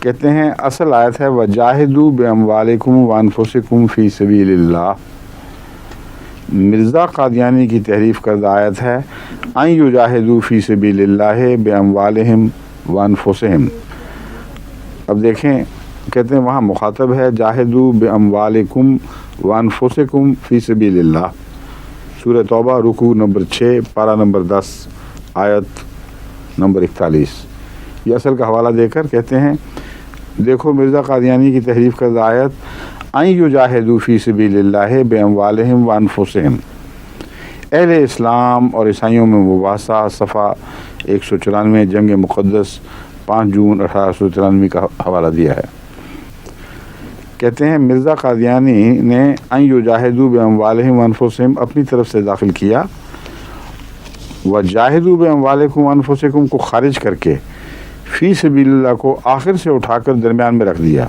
کہتے ہیں اصل آیت ہے وجاہدوا باموالکم وانفسکم فی سبیل اللہ. مرزا قادیانی کی تحریف کردہ آیت ہے ان یجاہدوا فی سبیل اللہ باموالہم وانفسہم. اب دیکھیں کہتے ہیں وہاں مخاطب ہے جاہدوا باموالکم وانفسکم فی سبیل اللہ. سورہ توبہ رکوع نمبر 6 پارہ نمبر 10 آیت نمبر 41. یہ اصل کا حوالہ دے کر کہتے ہیں دیکھو مرزا قادیانی کی تحریف کردہ آیت ان یجاہدوا فی سبیل اللہ باموالہم وانفسہم. اہل اسلام اور عیسائیوں میں مباحثہ صفحہ 194 جنگ مقدس 5 جون 1893 کا حوالہ دیا ہے. کہتے ہیں مرزا قادیانی نے ان یجاہدوا باموالہم وانفسہم اپنی طرف سے داخل کیا، وجاہدوا باموالکم وانفسکم کو خارج کر کے فی سبیل اللہ کو آخر سے اٹھا کر درمیان میں رکھ دیا.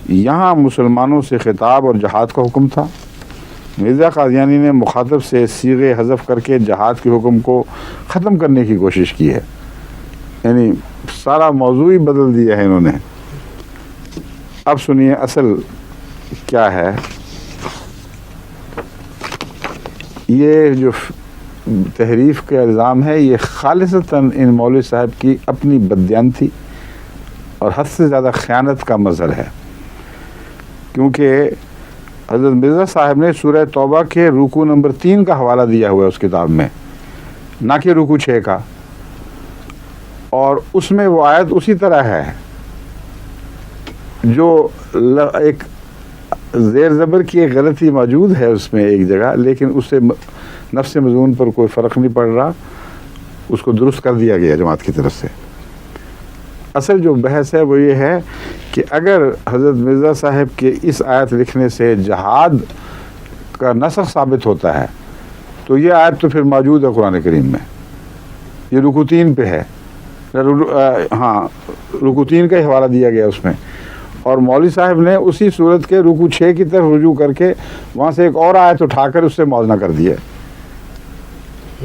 یہاں مسلمانوں سے خطاب اور جہاد کا حکم تھا. مرزا قادیانی نے مخاطب سے صیغے حذف کر کے جہاد کے حکم کو ختم کرنے کی کوشش کی ہے، یعنی سارا موضوع ہی بدل دیا ہے انہوں نے. اب سنیے اصل کیا ہے. یہ جو تحریف کا الزام ہے یہ خالصتاً ان مولوی صاحب کی اپنی بددیانتی اور حد سے زیادہ خیانت کا مظہر ہے، کیونکہ حضرت مرزا صاحب نے سورہ توبہ کے رکوع نمبر 3 کا حوالہ دیا ہوا ہے اس کتاب میں، نہ کہ رکوع 6 کا، اور اس میں وہ آیت اسی طرح ہے جو ایک زیر زبر کی ایک غلطی موجود ہے اس میں ایک جگہ، لیکن اس سے نفس مضمون پر کوئی فرق نہیں پڑ رہا، اس کو درست کر دیا گیا جماعت کی طرف سے. اصل جو بحث ہے وہ یہ ہے کہ اگر حضرت مرزا صاحب کے اس آیت لکھنے سے جہاد کا نسخ ثابت ہوتا ہے تو یہ آیت تو پھر موجود ہے قرآن کریم میں، یہ رکوع 3 پہ ہے. ہاں رکوع 3 کا ہی حوالہ دیا گیا اس میں، اور مولوی صاحب نے اسی صورت کے رکوع 6 کی طرف رجوع کر کے وہاں سے ایک اور آیت اٹھا کر اس سے موازنہ کر دیا.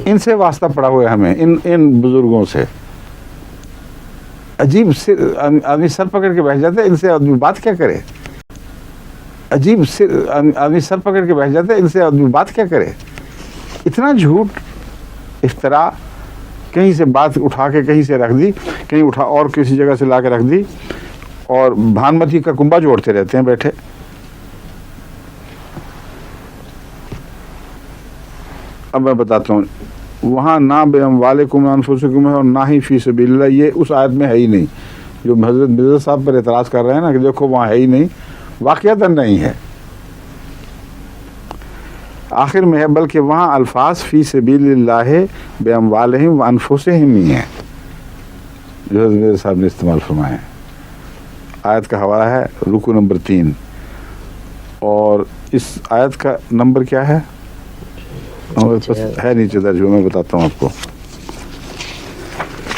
ان سے واسطہ پڑا ہوا ہے ہمیں، ان بزرگوں سے. عجیب آدمی سر پکڑ کے بیٹھ جاتا ہے، ان سے آدمی بات کیا کرے. عجیب آدمی سر پکڑ کے بیٹھ جاتا ہے، ان سے آدمی بات کیا کرے. اتنا جھوٹ افتراء، کہیں سے بات اٹھا کے کہیں سے رکھ دی، کہیں اٹھا اور کسی جگہ سے لا کے رکھ دی، اور بھانمتی کا کنبا جوڑتے رہتے ہیں بیٹھے. اب میں بتاتا ہوں، وہاں نہ باموالکم وانفسکم ہے اور نہ ہی فی سبیل اللہ، یہ اس آیت میں ہے ہی نہیں. جو حضرت مرزا صاحب پر اعتراض کر رہے ہیں نا کہ دیکھو وہاں ہے ہی نہیں، واقعتاً نہیں ہے. آخر میں ہے بلکہ وہاں الفاظ فی سبیل اللہ باموالہم وانفسہم ہی ہیں جو حضرت مرزا صاحب نے استعمال فرمائے ہیں. آیت کا حوالہ ہے رکوع نمبر 3، اور اس آیت کا نمبر کیا ہے ہے نیچے درج ہو، میں بتاتا ہوں آپ کو.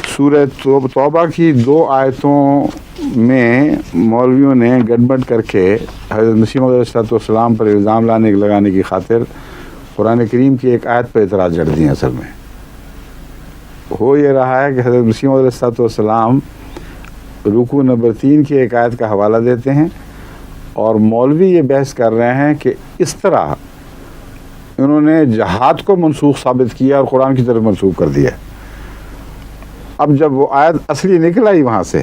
سورہ توبہ کی 2 آیتوں میں مولویوں نے گڑبڑ کر کے حضرت مسیح موعود علیہ السلام پر الزام لگانے کی خاطر قرآن کریم کی ایک آیت پر اعتراض جڑ دی. اصل میں ہو یہ رہا ہے کہ حضرت مسیح موعود علیہ السلام رکوع نمبر 3 کی ایک آیت کا حوالہ دیتے ہیں، اور مولوی یہ بحث کر رہے ہیں کہ اس طرح انہوں نے جہاد کو منسوخ ثابت کیا اور قرآن کی طرف منسوخ کر دیا. اب جب وہ آیت اصلی نکل آئی وہاں سے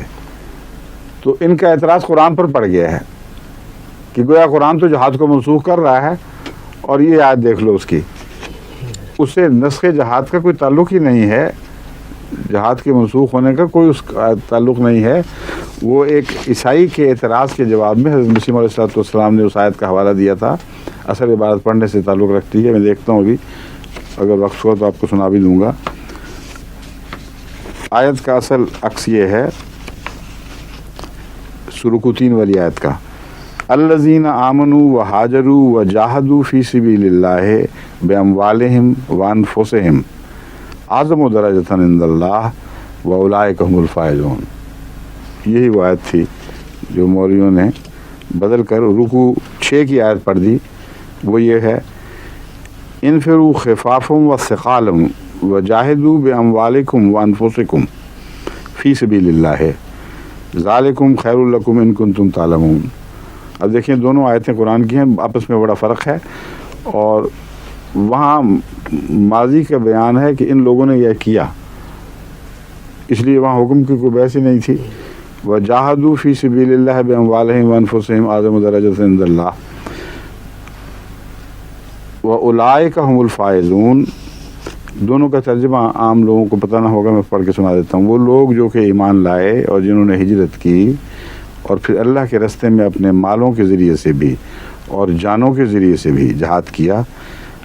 تو ان کا اعتراض قرآن پر پڑ گیا ہے کہ گویا قرآن تو جہاد کو منسوخ کر رہا ہے، اور یہ آیت دیکھ لو اس کی، اس سے نسخ جہاد کا کوئی تعلق ہی نہیں ہے، جہاد کے منسوخ ہونے کا کوئی اس کا تعلق نہیں ہے. وہ ایک عیسائی کے اعتراض کے جواب میں حضرت مسیح علیہ السلام نے اس آیت کا حوالہ دیا تھا. اصل عبارت پڑھنے سے تعلق رکھتی ہے، میں دیکھتا ہوں ابھی اگر وقت ہوا تو آپ کو سنا بھی دوں گا. آیت کا اصل عکس یہ ہے رکوع 3 والی آیت کا، الذین آمنوا وہاجروا وجاہدوا فی سبیل اللہ باموالہم وانفسہم اعظم درجۃ عند اللہ واولئک هم الفائزون. یہی وہ آیت تھی جو مولویوں نے بدل کر رکوع 6 کی آیت پڑھ دی. وہ یہ ہے انفروا خفافا وثقالا وجاہدوا باموالکم وانفسکم فی سبیل اللہ ذالکم خیر لکم ان کنتم تعلمون۔ اب دیکھیں دونوں آیتیں قرآن کی ہیں، آپس میں بڑا فرق ہے، اور وہاں ماضی کا بیان ہے کہ ان لوگوں نے یہ کیا، اس لیے وہاں حکم کی کوئی بحث ہی نہیں تھی۔ وجاہدوا فی سبیل اللہ باموالہم وانفسہم اعظم درجۃ عند اللہ واولئک ھم الفائزون۔ دونوں کا ترجمہ عام لوگوں کو پتہ نہ ہوگا، میں پڑھ کے سنا دیتا ہوں۔ وہ لوگ جو کہ ایمان لائے اور جنہوں نے ہجرت کی اور پھر اللہ کے راستے میں اپنے مالوں کے ذریعے سے بھی اور جانوں کے ذریعے سے بھی جہاد کیا،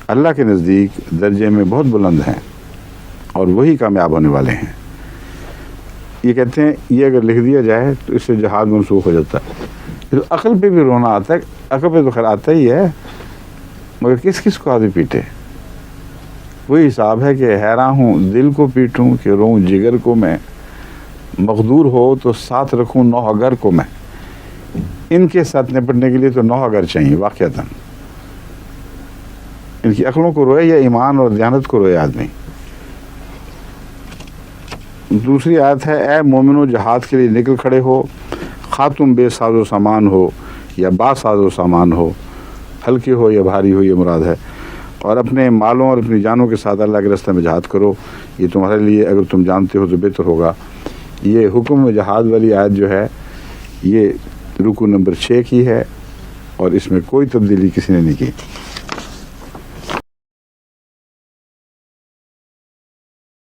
اللہ کے نزدیک درجے میں بہت بلند ہیں اور وہی کامیاب ہونے والے ہیں۔ یہ کہتے ہیں یہ اگر لکھ دیا جائے تو اس سے جہاد منسوخ ہو جاتا ہے۔ تو عقل پہ بھی رونا آتا ہے، عقل پہ تو خیر آتا ہی ہے، مگر کس کس کو آدمی پیٹے؟ وہی حساب ہے کہ حیراں ہوں دل کو پیٹوں کہ روں جگر کو میں، مقدور ہو تو ساتھ رکھوں نوح اگر کو میں۔ ان کے ساتھ نپٹنے کے لیے تو نوح اگر چاہیے واقعتاً۔ ان کی عقلوں کو روئے یا ایمان اور دیانت کو روئے آدمی۔ دوسری آیت ہے اے مومنو جہاد کے لیے نکل کھڑے ہو، خواہ تم بے ساز و سامان ہو یا با ساز و سامان ہو، ہلکے ہو یا بھاری ہو، یہ مراد ہے، اور اپنے مالوں اور اپنی جانوں کے ساتھ اللہ کے راستے میں جہاد کرو، یہ تمہارے لیے اگر تم جانتے ہو تو بہتر ہوگا۔ یہ حکم جہاد والی آیت جو ہے یہ رکوع نمبر 6 کی ہے، اور اس میں کوئی تبدیلی کسی نے نہیں کی۔